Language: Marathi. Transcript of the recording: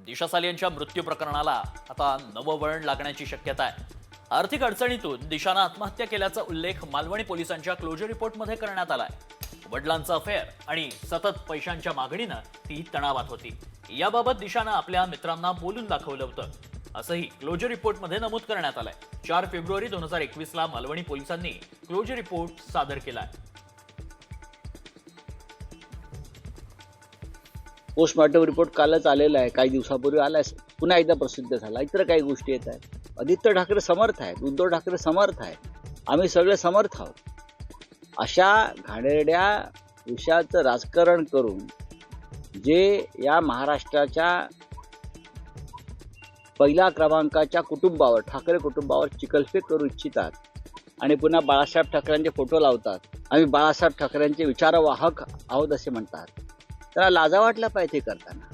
दिशा साली यांच्या मृत्यू प्रकरणाला आता नवं वळण लागण्याची शक्यता आहे। आर्थिक अडचणीतून दिशानं आत्महत्या केल्याचा उल्लेख मालवणी पोलिसांच्या क्लोजर रिपोर्टमध्ये करण्यात आलाय। वडिलांचा अफेअर आणि सतत पैशांच्या मागणीनं ती तणावात होती। याबाबत दिशानं आपल्या मित्रांना बोलून दाखवलं होतं, असंही क्लोजर रिपोर्टमध्ये नमूद करण्यात आलंय। 4 फेब्रुवारी 2021 ला मालवणी पोलिसांनी क्लोजर रिपोर्ट सादर केलाय। पोस्टमॉर्टम रिपोर्ट कालच आलेला आहे, काही दिवसापूर्वी आलाय, पुन्हा एकदा प्रसिद्ध झाला। इतर काही गोष्टी येत आहेत। आदित्य ठाकरे समर्थ आहेत, उद्धव ठाकरे समर्थ आहेत, आम्ही सगळे समर्थ आहोत। अशा घाणेरड्या विषयाचं राजकारण करून जे या महाराष्ट्राच्या पहिल्या क्रमांकाच्या कुटुंबावर, ठाकरे कुटुंबावर चिखलफेक करू इच्छितात आणि पुन्हा बाळासाहेब ठाकरेंचे फोटो लावतात, आम्ही बाळासाहेब ठाकरेंचे विचारवाहक आहोत असे म्हणतात, त्याला लाजा वाटला पाहिजे करताना।